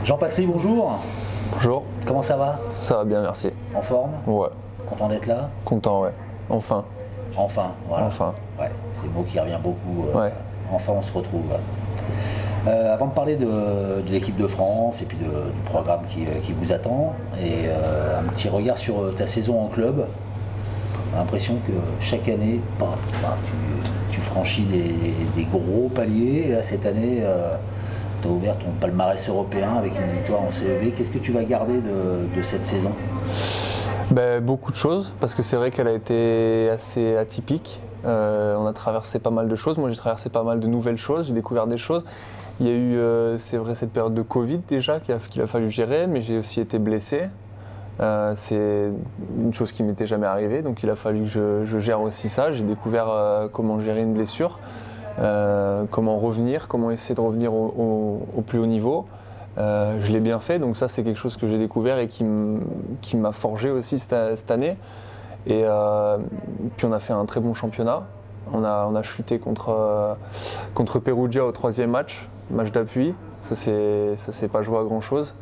Jean-Patrick, bonjour. Bonjour. Comment ça va? Ça va bien, merci. En forme? Ouais. Content d'être là? Content, ouais. Enfin. Enfin, voilà. Enfin. Ouais, c'est le mot qui revient beaucoup. Ouais. Enfin, on se retrouve. Avant de parler de l'équipe de France et puis du programme qui vous attend, et un petit regard sur ta saison en club, j'ai l'impression que chaque année, tu franchis des gros paliers. Et là, cette année, tu as ouvert ton palmarès européen avec une victoire en CEV. Qu'est-ce que tu vas garder de cette saison? Beaucoup de choses, parce que c'est vrai qu'elle a été assez atypique. On a traversé pas mal de choses. Moi, j'ai traversé pas mal de nouvelles choses, j'ai découvert des choses. Il y a eu, c'est vrai, cette période de Covid déjà qu'il a fallu gérer, mais j'ai aussi été blessé. C'est une chose qui m'était jamais arrivée, donc il a fallu que je gère aussi ça. J'ai découvert comment gérer une blessure, comment revenir, comment essayer de revenir au plus haut niveau. Je l'ai bien fait, donc ça c'est quelque chose que j'ai découvert et qui m'a forgé aussi cette année. Et puis on a fait un très bon championnat. On a chuté contre Perugia au 3e match d'appui. Ça c'est pas joué à grand chose.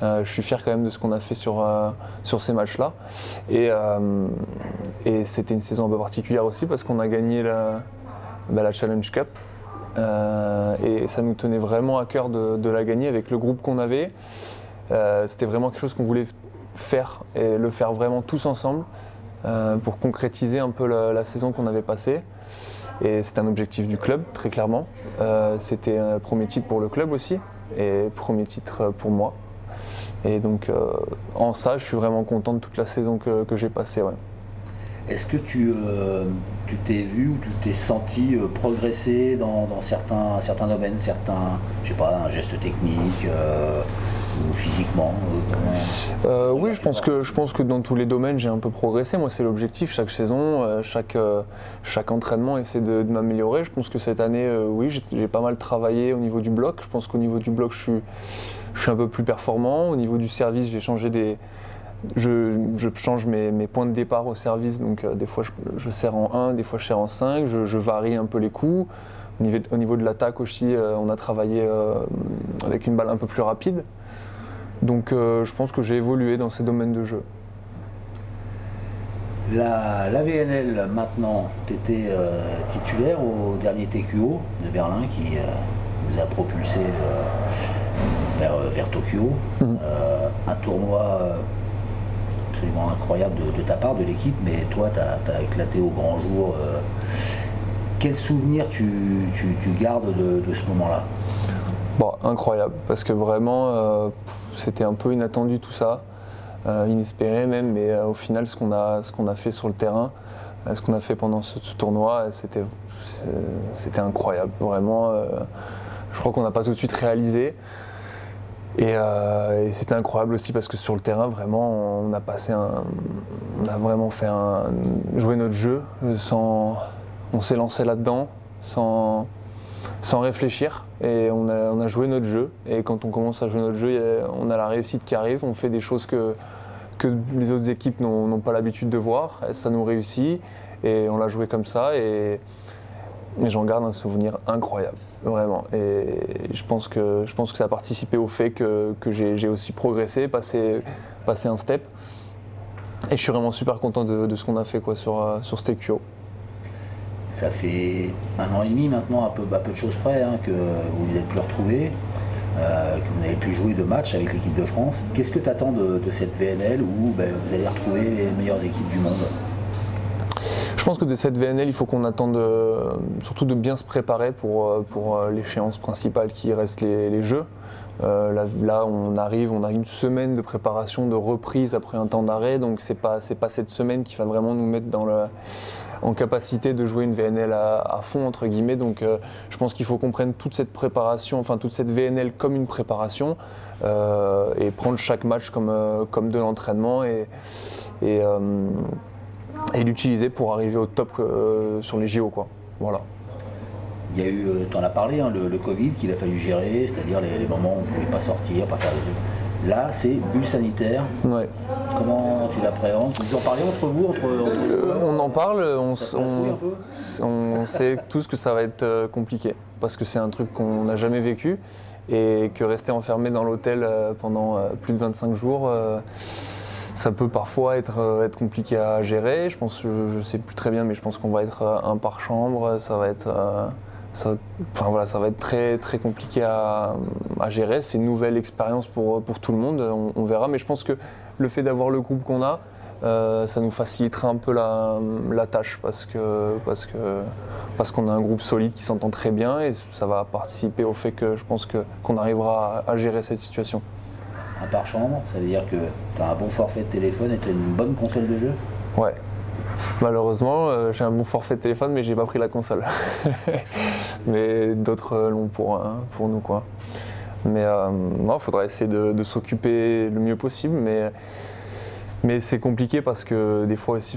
Je suis fier quand même de ce qu'on a fait sur ces matchs-là. Et c'était une saison un peu particulière aussi parce qu'on a gagné la Challenge Cup. Et ça nous tenait vraiment à cœur de la gagner avec le groupe qu'on avait. C'était vraiment quelque chose qu'on voulait faire et le faire vraiment tous ensemble pour concrétiser un peu la saison qu'on avait passée. Et c'était un objectif du club, très clairement. C'était un premier titre pour le club aussi et premier titre pour moi. Et donc en ça, je suis vraiment content de toute la saison que j'ai passée. Ouais. Est-ce que tu t'es vu ou tu t'es senti progresser dans certains domaines, je sais pas, un geste technique ou physiquement Oui, je pense que dans tous les domaines, j'ai un peu progressé. Moi, c'est l'objectif. Chaque saison, chaque entraînement, essaie de m'améliorer. Je pense que cette année, oui, j'ai pas mal travaillé au niveau du bloc. Je pense qu'au niveau du bloc, je suis un peu plus performant. Au niveau du service, j'ai changé je change mes points de départ au service, donc des fois je serre en 1, des fois je serre en 5, je varie un peu les coups. Au niveau de l'attaque aussi, on a travaillé avec une balle un peu plus rapide. Donc je pense que j'ai évolué dans ces domaines de jeu. La VNL maintenant, tu étais titulaire au dernier TQO de Berlin qui vous a propulsé vers Tokyo. Un tournoi absolument incroyable de ta part, de l'équipe, mais toi tu as éclaté au grand jour. Quel souvenir tu gardes de ce moment-là? Incroyable, parce que vraiment c'était un peu inattendu tout ça, inespéré même, mais au final ce qu'on a fait sur le terrain, ce qu'on a fait pendant ce tournoi, c'était incroyable, vraiment. Je crois qu'on n'a pas tout de suite réalisé. Et c'était incroyable aussi parce que sur le terrain, vraiment, on a vraiment joué notre jeu, on s'est lancé là-dedans sans réfléchir et on a joué notre jeu. Et quand on commence à jouer notre jeu, on a la réussite qui arrive, on fait des choses que les autres équipes n'ont pas l'habitude de voir, et ça nous réussit et on l'a joué comme ça. Et j'en garde un souvenir incroyable, vraiment. Et je pense que ça a participé au fait que j'ai aussi progressé, passé un step. Et je suis vraiment super content de ce qu'on a fait sur ce TQO. Ça fait 1 an et demi maintenant, à peu de choses près, que vous vous êtes plus retrouvés, que vous n'avez plus joué de match avec l'équipe de France. Qu'est-ce que tu attends de cette VNL où vous allez retrouver les meilleures équipes du monde? Je pense que de cette VNL, il faut qu'on attende surtout de bien se préparer pour l'échéance principale qui reste les Jeux. Là, on a une semaine de préparation, de reprise après un temps d'arrêt, donc c'est pas cette semaine qui va vraiment nous mettre en capacité de jouer une VNL à fond, entre guillemets. Donc je pense qu'il faut qu'on prenne toute cette préparation, enfin toute cette VNL comme une préparation et prendre chaque match comme de l'entraînement et l'utiliser pour arriver au top sur les JO, quoi. Voilà. Il y a eu, tu en as parlé, le Covid qu'il a fallu gérer, c'est-à-dire les moments où on ne pouvait pas sortir, pas faire des trucs. Là, c'est bulle sanitaire. Ouais. Comment tu l'appréhendes? Vous en parlez entre vous, on en parle, on peu sait tous que ça va être compliqué, parce que c'est un truc qu'on n'a jamais vécu. et que rester enfermé dans l'hôtel pendant plus de 25 jours, ça peut parfois être compliqué à gérer. Je pense, je sais plus très bien, mais je pense qu'on va être un par chambre, ça va être très, très compliqué à gérer. C'est une nouvelle expérience pour tout le monde, on verra. Mais je pense que le fait d'avoir le groupe qu'on a, ça nous facilitera un peu la tâche parce qu'on a un groupe solide qui s'entend très bien et ça va participer au fait que je pense qu'on arrivera à gérer cette situation. Un par chambre, ça veut dire que tu as un bon forfait de téléphone et tu as une bonne console de jeu? Ouais. Malheureusement, j'ai un bon forfait de téléphone, mais j'ai pas pris la console. Mais d'autres l'ont pour nous, quoi. Mais il faudra essayer de s'occuper le mieux possible, mais c'est compliqué parce que des fois aussi,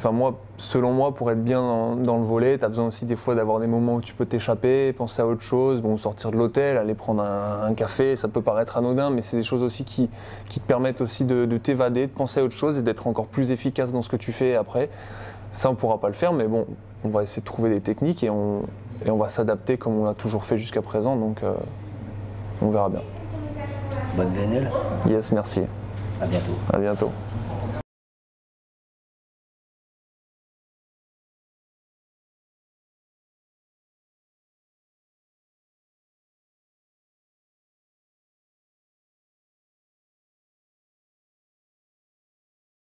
selon moi, pour être bien dans le volley, tu as besoin aussi des fois d'avoir des moments où tu peux t'échapper, penser à autre chose, sortir de l'hôtel, aller prendre un café, ça peut paraître anodin, mais c'est des choses aussi qui te permettent aussi de t'évader, de penser à autre chose et d'être encore plus efficace dans ce que tu fais après. Ça, on ne pourra pas le faire, mais bon, on va essayer de trouver des techniques et on va s'adapter comme on a toujours fait jusqu'à présent, donc on verra bien. Bonne VNL. Yes, merci. À bientôt. À bientôt.